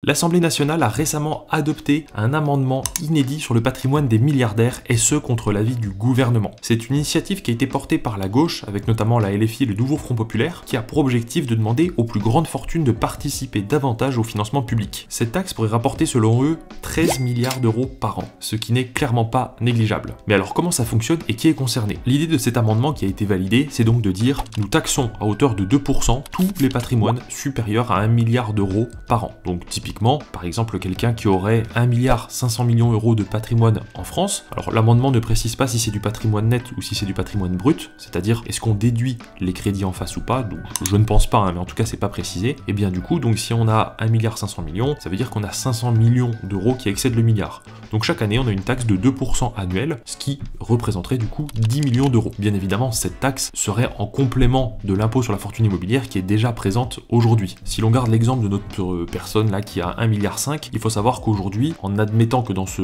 L'Assemblée nationale a récemment adopté un amendement inédit sur le patrimoine des milliardaires, et ce contre l'avis du gouvernement. C'est une initiative qui a été portée par la gauche, avec notamment la LFI et le Nouveau Front Populaire, qui a pour objectif de demander aux plus grandes fortunes de participer davantage au financement public. Cette taxe pourrait rapporter selon eux 13 milliards d'euros par an, ce qui n'est clairement pas négligeable. Mais alors comment ça fonctionne et qui est concerné? L'idée de cet amendement qui a été validé, c'est donc de dire nous taxons à hauteur de 2% tous les patrimoines supérieurs à 1 milliard d'euros par an. Donc typiquement, par exemple, quelqu'un qui aurait 1,5 milliard de patrimoine en France. Alors l'amendement ne précise pas si c'est du patrimoine net ou si c'est du patrimoine brut, c'est-à-dire est-ce qu'on déduit les crédits en face ou pas, donc je ne pense pas, mais en tout cas c'est pas précisé. Et bien du coup, donc si on a 1,5 milliard, ça veut dire qu'on a 500 millions d'euros qui excèdent le milliard. Donc chaque année, on a une taxe de 2% annuelle, ce qui représenterait du coup 10 millions d'euros. Bien évidemment, cette taxe serait en complément de l'impôt sur la fortune immobilière qui est déjà présente aujourd'hui. Si l'on garde l'exemple de notre personne là qui a 1,5 milliard, il faut savoir qu'aujourd'hui, en admettant que dans ce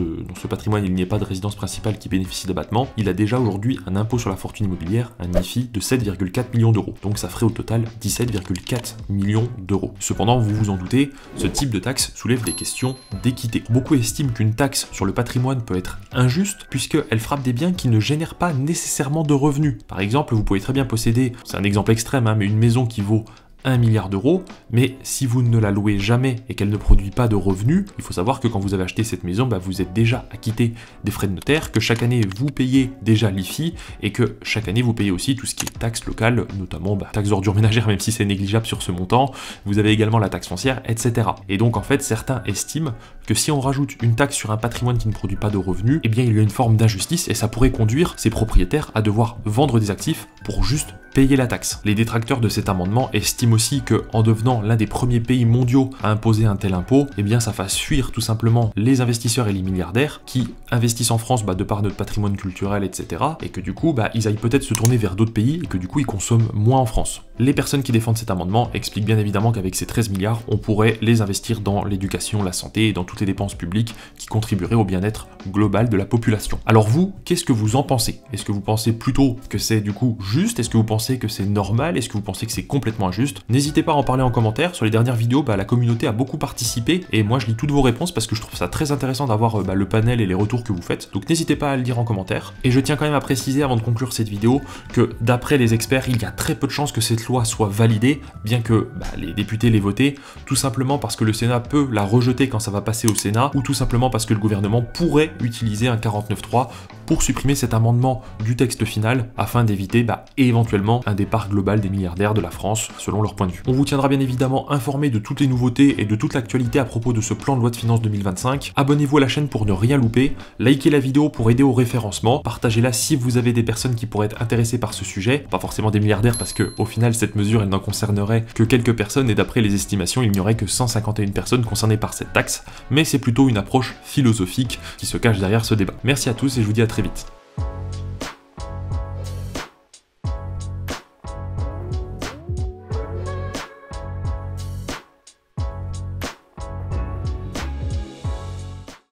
patrimoine, il n'y ait pas de résidence principale qui bénéficie d'abattement, il a déjà aujourd'hui un impôt sur la fortune immobilière, un IFI de 7,4 millions d'euros. Donc ça ferait au total 17,4 millions d'euros. Cependant, vous vous en doutez, ce type de taxe soulève des questions d'équité. Beaucoup estiment qu'une taxe sur le patrimoine peut être injuste puisqu'elle frappe des biens qui ne génèrent pas nécessairement de revenus. Par exemple, vous pouvez très bien posséder, c'est un exemple extrême, mais une maison qui vaut 1 milliard d'euros, mais si vous ne la louez jamais et qu'elle ne produit pas de revenus, il faut savoir que quand vous avez acheté cette maison, vous êtes déjà acquitté des frais de notaire, que chaque année vous payez déjà l'IFI et que chaque année vous payez aussi tout ce qui est taxes locales, notamment taxes ordures ménagères, même si c'est négligeable sur ce montant, vous avez également la taxe foncière, etc. Et donc en fait, certains estiment que si on rajoute une taxe sur un patrimoine qui ne produit pas de revenus, eh bien il y a une forme d'injustice et ça pourrait conduire ces propriétaires à devoir vendre des actifs pour juste payer la taxe. Les détracteurs de cet amendement estiment aussi que en devenant l'un des premiers pays mondiaux à imposer un tel impôt, eh bien ça fasse fuir tout simplement les investisseurs et les milliardaires qui investissent en France de par notre patrimoine culturel, etc. et que du coup ils aillent peut-être se tourner vers d'autres pays et que du coup ils consomment moins en France. Les personnes qui défendent cet amendement expliquent bien évidemment qu'avec ces 13 milliards, on pourrait les investir dans l'éducation, la santé et dans toutes les dépenses publiques qui contribueraient au bien-être global de la population. Alors vous, qu'est-ce que vous en pensez? Est-ce que vous pensez plutôt que c'est du coup juste? Est-ce que vous pensez que c'est normal? Est-ce que vous pensez que c'est complètement injuste? N'hésitez pas à en parler en commentaire. Sur les dernières vidéos, la communauté a beaucoup participé et moi je lis toutes vos réponses parce que je trouve ça très intéressant d'avoir le panel et les retours que vous faites. Donc n'hésitez pas à le dire en commentaire. Et je tiens quand même à préciser avant de conclure cette vidéo que d'après les experts, il y a très peu de chances que cette loi soit validée, bien que les députés l'aient votée, tout simplement parce que le Sénat peut la rejeter quand ça va passer au Sénat, ou tout simplement parce que le gouvernement pourrait utiliser un 49.3 pour supprimer cet amendement du texte final afin d'éviter éventuellement un départ global des milliardaires de la France selon leur point de vue. On vous tiendra bien évidemment informé de toutes les nouveautés et de toute l'actualité à propos de ce plan de loi de finances 2025. Abonnez-vous à la chaîne pour ne rien louper, likez la vidéo pour aider au référencement, partagez-la si vous avez des personnes qui pourraient être intéressées par ce sujet, pas forcément des milliardaires parce que au final cette mesure elle n'en concernerait que quelques personnes et d'après les estimations il n'y aurait que 151 personnes concernées par cette taxe, mais c'est plutôt une approche philosophique qui se cache derrière ce débat. Merci à tous et je vous dis à très vite.